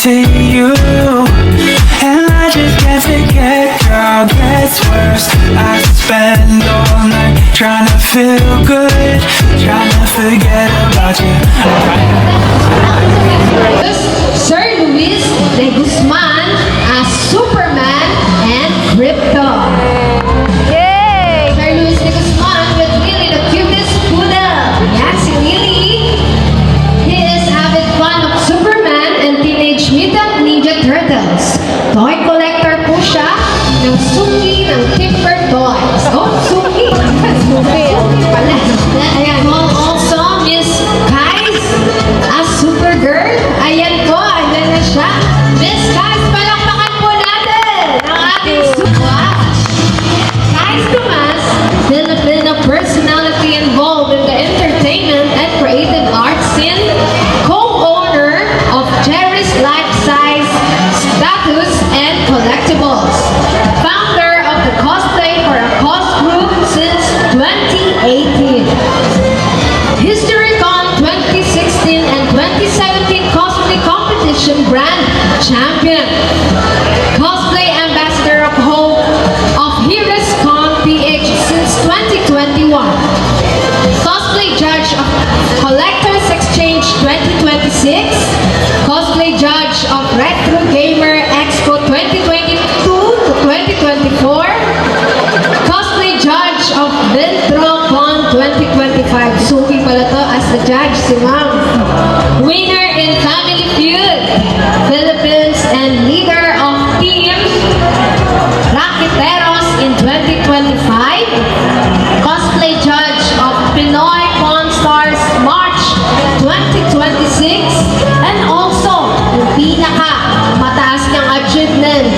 see you, and I just can't forget. Girl, gets worse. I spend all night trying to feel good, trying to forget about you. Sir Luis de Guzman as Superman and Crypto. Yay! Sir Luis de Guzman with Lily the cutest poodle. Yan si Lily. He is avid fan of Superman and Teenage Mutant Ninja Turtles. Toy collector po siya ng suki ng Timber Toys. Oh, suki! Suki pala. Ayan, also Miss Kais as Supergirl. Ayan po, ayan na siya. Miss Kais, palakpakan po natin ang ating Superwatch. Kais Tomas, Filipino personality involved in the entertainment and creative arts scene, co-owner of Jerry's Life-Size Status and Collectibles, founder of the Cosplay for a Cause group since 2018. HistoryCon 2016 and 2017 cosplay competition brand champion, cosplay ambassador of Hope of HeroesCon PH since 2021, cosplay judge of Collectors Exchange 2026, cosplay judge of Retro Gamer Expo 2022 to 2024, cosplay judge of VentroCon 2025. Suki pala to as the judge si Ma'am. Winner in Family Feud Philippines and leader of Team Raqueteros in 2025, cosplay judge of Pinoy Pawn Stars March 2026, and also yung pinaka mataas niyang achievement,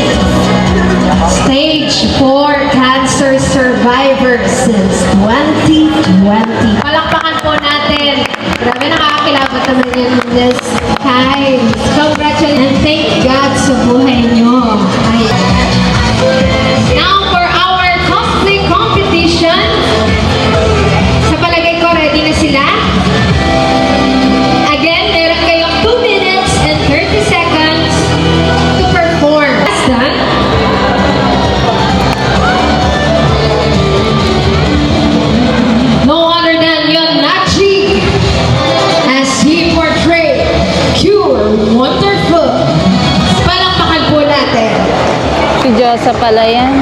Stage 4 Cancer Survivor since 2020. Palakpakan po natin. Grabe, nakakakilabot naman yan, Miss Kai. Congratulations and thank God sa buhay niyo. Ay. Now for our cosplay competition. Sa palagay ko, ready na sila? Again, meron kayong 2 minutes and 30 seconds to perform. That's done. No other than Yonachi as he portrayed Pure Wonderful. Palakpakan po natin. Si Josa pala yan.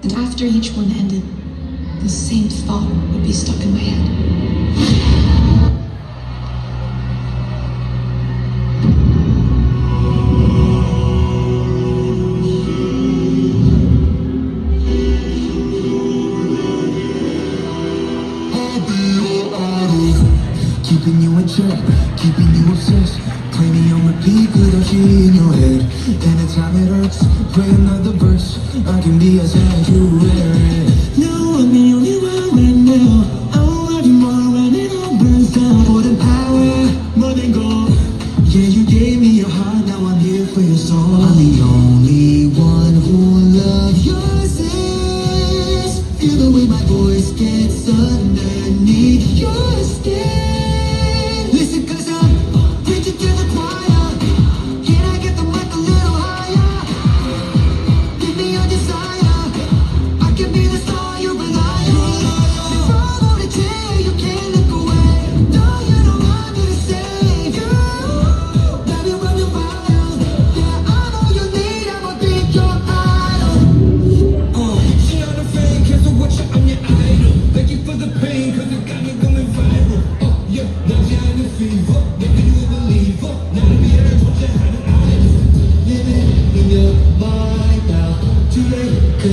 And after each one ended, the same thought would be stuck in my head. Keeping you in check, keeping you obsessed. Play me on repeat without you in your head. Anytime it hurts, play another verse. I can be a sanctuary. No, I'm the only one right now. I will love you more when it all burns down. More than power, more than gold. Yeah, you gave me your heart, now I'm here for your soul. I'm the only one who will love your sins. Feel the way my voice gets underneath your skin. Listen, cause I'm preaching to the choir. Can I get the mic a little higher? Give me your desire. I can be the star you rely on. If I wanna tell you can't look away. No, you don't want me to save you. Baby, run your wild. Yeah, I know you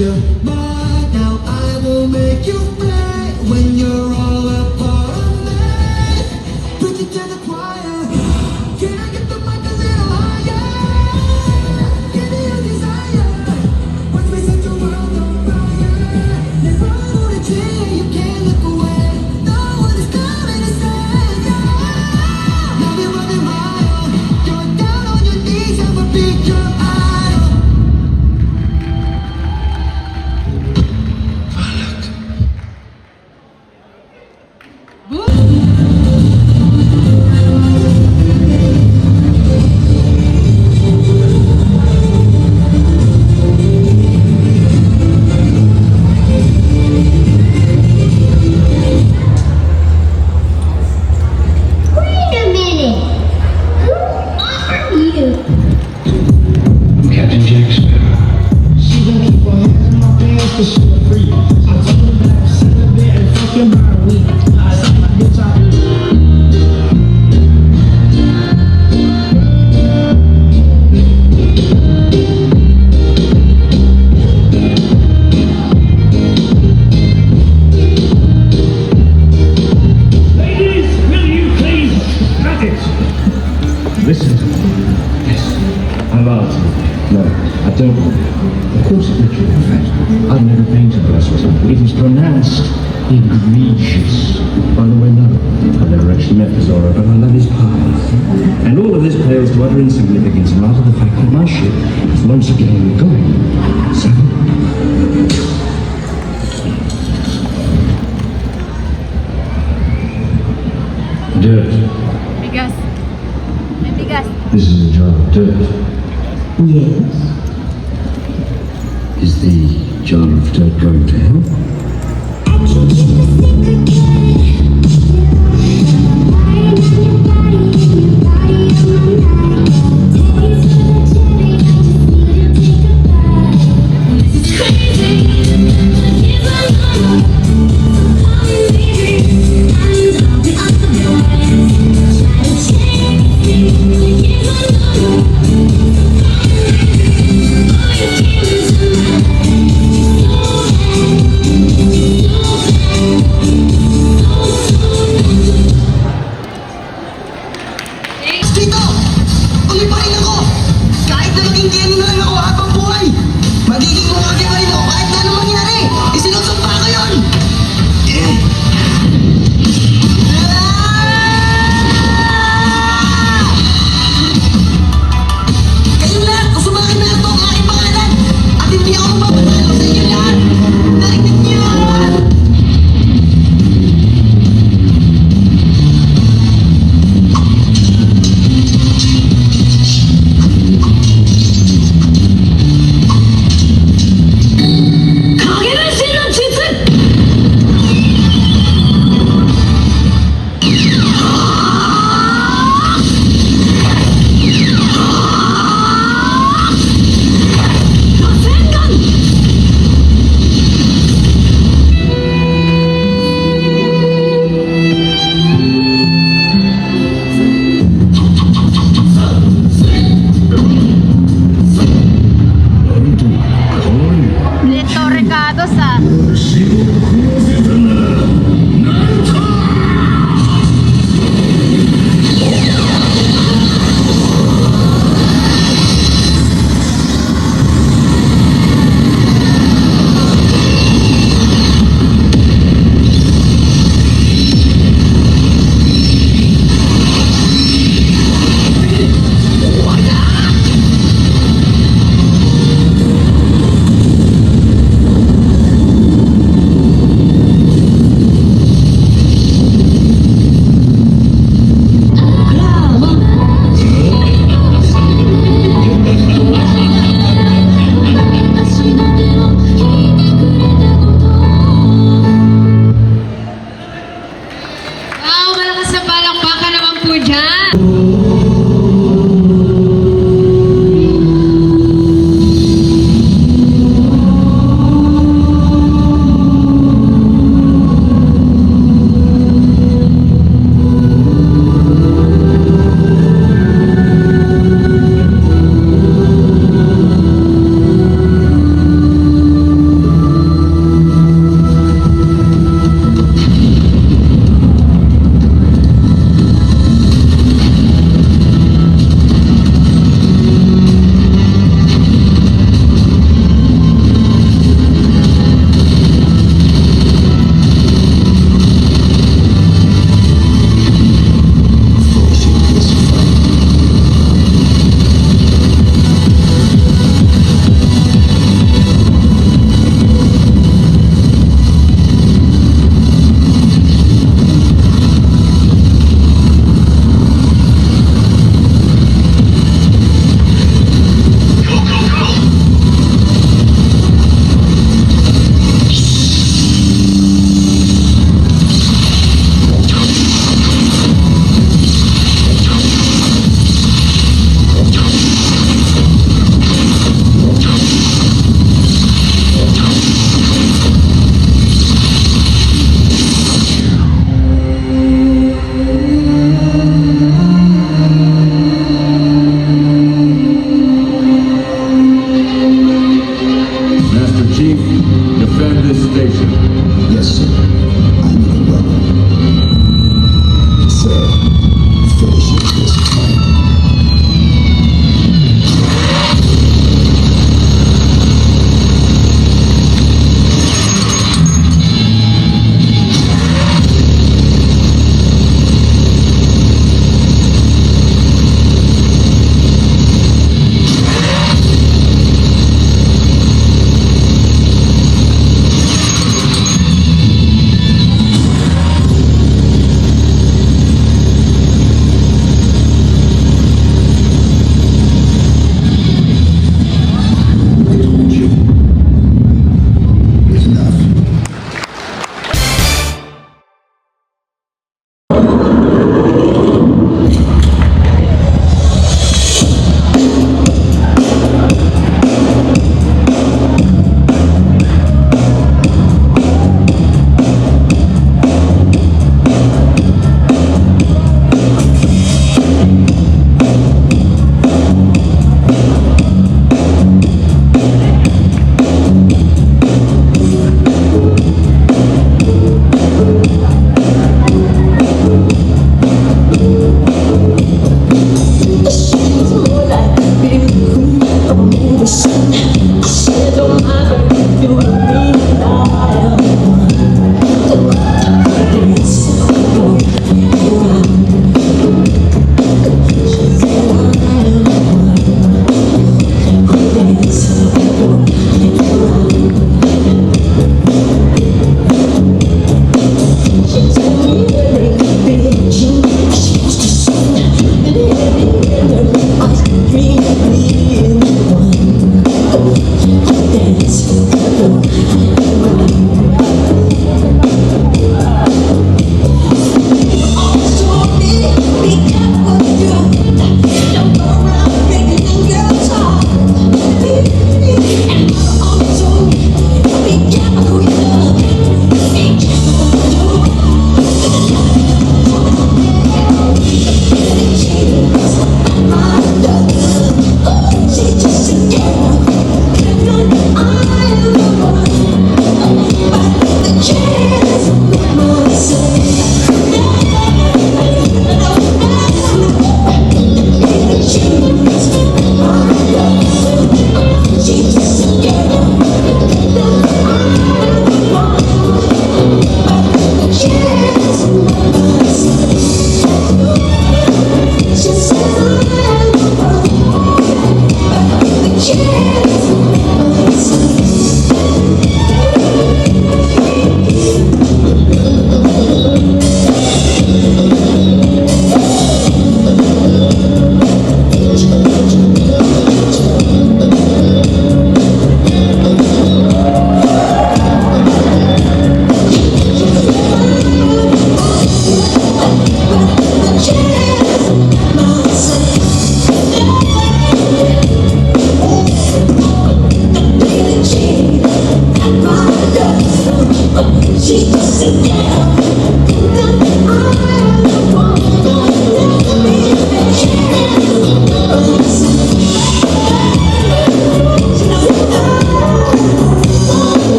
you mine. Now I will make you pay when you're all a part of me. Preach it to the choir. Can I get the mic a little higher? Give me your desire. Watch me set your world on fire. Never on a chair, you can't look away. No one is coming to save you. Now we're running wild. You're down on your knees and we'll beat your idol. Wait a minute. Who are you? Captain Jack Sparrow. She gon' keep her hands in my pants 'cause she a freak. I told her that I'm celibate and fucking my week. I said, my bitch, I Ladies, will you please cut it? Listen to me. Yes, I love you. No, I don't. Of course it's literally in fact. I've never painted Brussels. It is pronounced egregious. By the way, no, I've never actually met Pizarro, but I love his pie. And all of this pales to utter insignificance in light of the fact that my ship is once again gone. So, dirt. Bigas. May bigas. This is a jar of dirt. yes. Is the jar of dirt going to hell? Dito! Ulipahin ako! Kahit na maging kaya na lang ako habang buhay! Magiging mukha rin ako kahit na anong mangyari! Isinusumpa ko yun! Kayo lahat, kung sumakin na ito ang aking pangalan! At hindi ako mapapatalo sa inyo lahat! Narinig niyo yan! Lito Ricardos ah.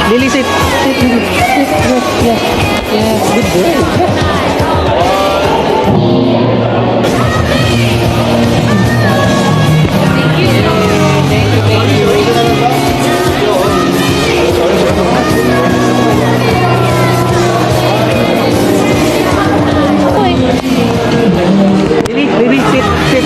Lily, sit. Yes, good girl. Lily, sit.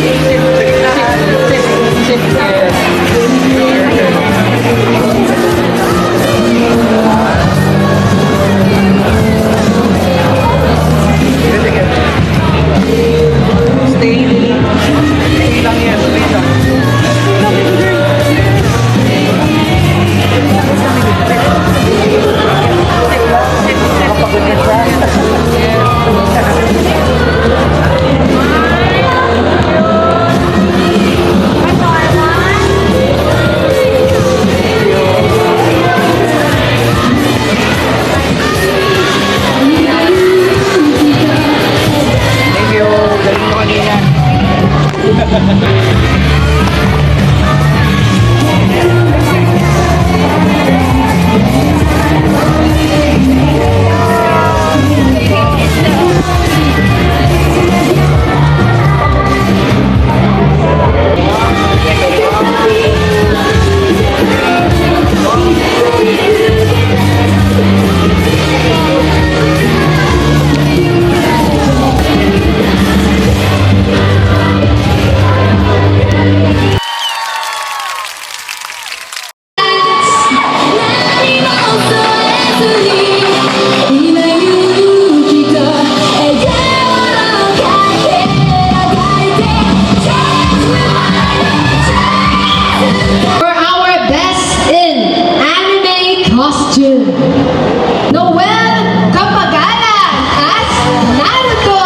Noel Kapagalan as Naruto.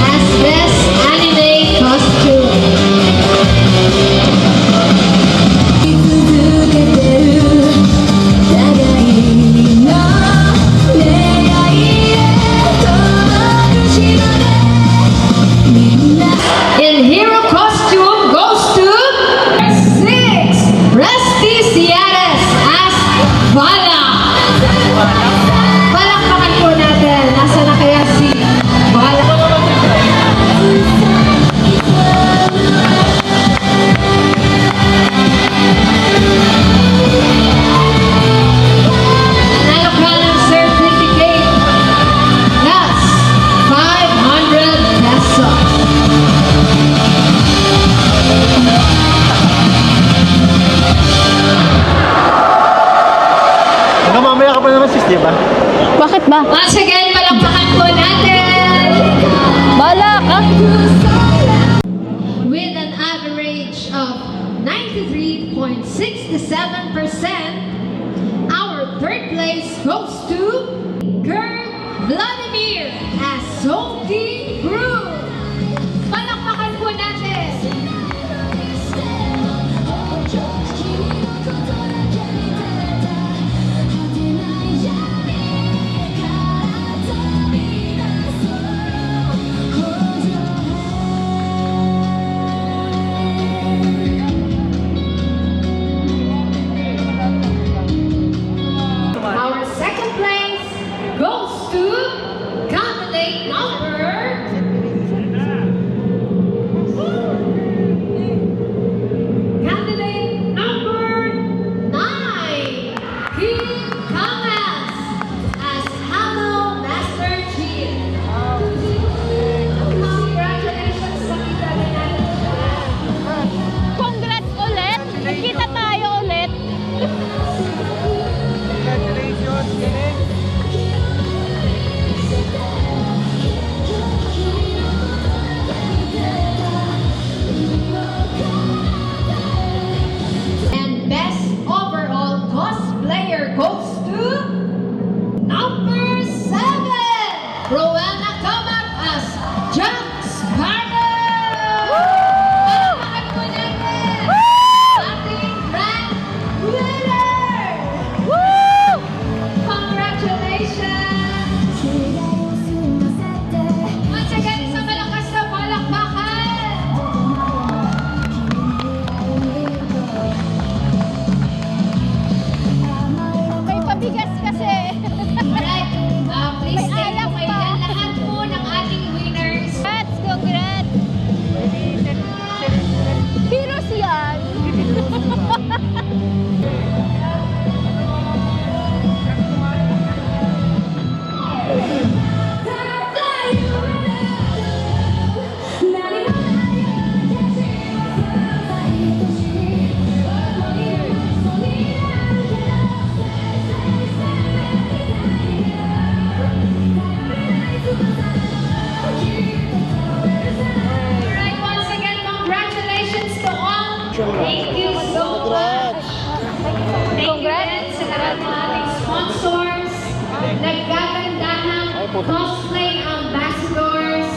As Best Anime Costume. In hero costume goes to 6, Rusty Ciares as Vala. Palakpakan po natin. Nasa na kaya si Vala? Nanalo ka ng certificate. That's 500 pesos. Hanggang mamaya ka pa naman sis, di ba? Bakit ba? Once again, palakpakan po natin. Bala ka! With an average of 93.67%, our third place goes to Kurt Vladimir as Sophie Brew. Palakpakan po natin. Our second place goes to candidate number candidate number 9, Kim Kamas as Halo Master Chief. Congratulations sa kita natin. Congrats ulit! Nagkita tayo ulit! And best overall cosplayer goes to number 7, Rowena Kamak as Jack Sparrow. Palakpakan po natin. Ating grand winner. Congratulations! Once again, sa malakas na palakpakan. May pabigas kasi! Alright, please May stay alak po kayo pa. dyan. Lahat po ng ating winners. Congrats! Congrats! Heroes yan! Alright, once again, congratulations to all. Thank you so much. Thank you din sa lahat ng ating sponsors, naggagandahan, cosplay ambassadors.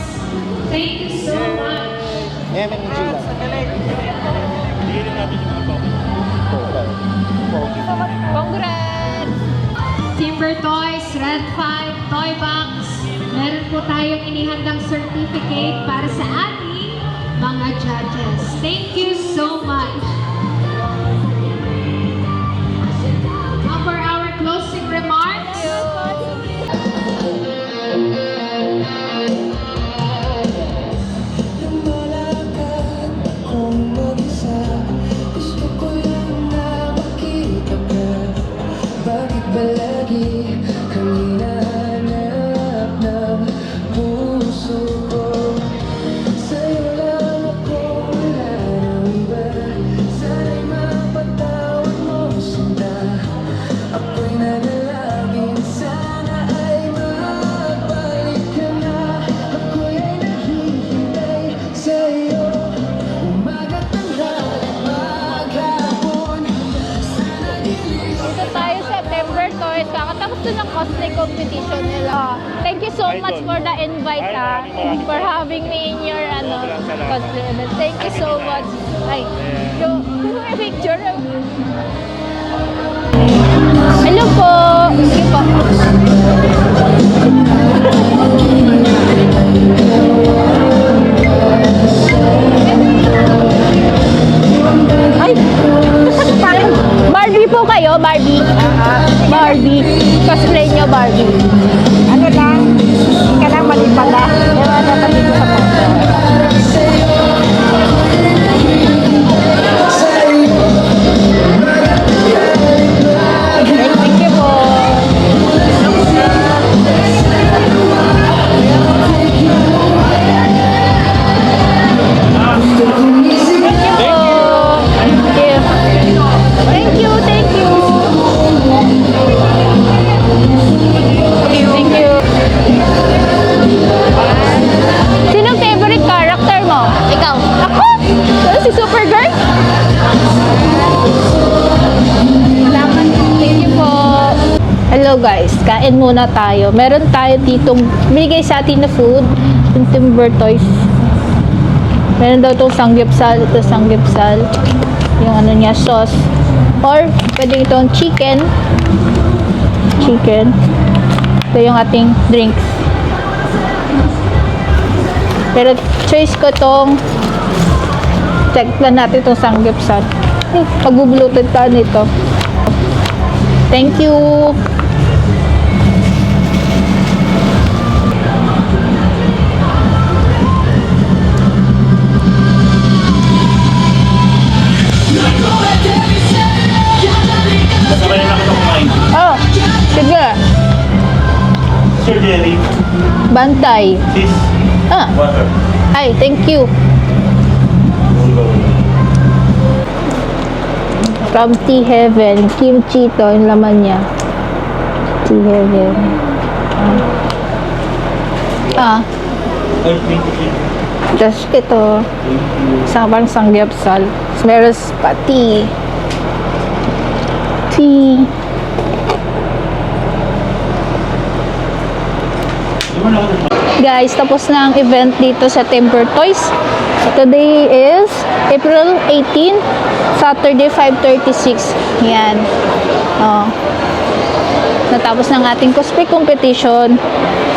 Thank you so much. Congrats! Timber Toys, Red 5, Toy Box. Meron po tayong inihandang certificate para sa ating mga judges. Thank you so much. Now for our closing remarks. Lumalakad akong mag-isa. Gusto ko lang na makita ka. Bakit ba lagi kang hinahanap ng puso ko? Sa'yo lang ako, wala nang iba. Thank you so much for the invite, for having me in your festival. Thank you so much. Ay, yung picture. Hello po. Sige po. Ay, parang Barbie po kayo, Barbie. Barbie. Cosplay nyo, Barbie. Ano lang, hindi ka lang mali pala. Yung ano pa dito sa photo. Thank you po. Thank you. Thank you. Thank you. Sinong favorite character mo? Ikaw. Ako? Si Supergirl? Salamat. Thank you po. Hello guys, kain muna tayo. Meron tayo ditong binigay sa atin na food, yung Timber Toys. Meron daw itong sanggipsal, ito sanggipsal. Yung ano niya, sauce. Or, pwede itong chicken. Chicken. Ito yung ating drinks. Pero choice ko itong check lang natin itong sanggipsal. Pagbubulutan ka nito. Thank you. Oh, sige. Sir Jerry, Bantay. this water. Ay, thank you. From Tea Heaven. Kimchi to, yung laman niya. Tea Heaven. Tapos ito, isang parang sangyapsal. Meron pa tea. Tea. Guys, tapos na ang event dito sa Timber Toys. Today is April 18, Saturday 5:36. Yan. Oh. Natapos ng ating cosplay competition.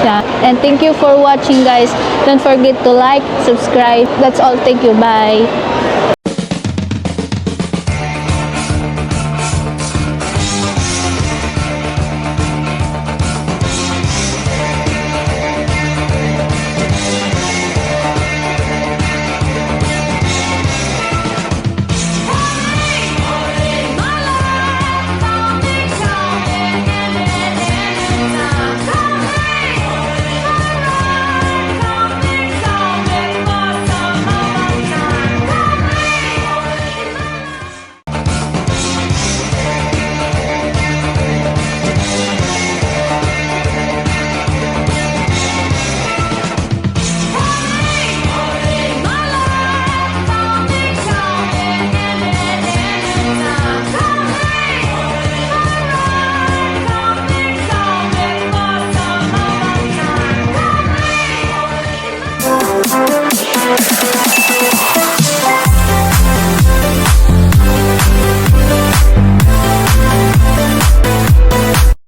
Yeah. And thank you for watching, guys. Don't forget to like, subscribe. That's all. Thank you. Bye.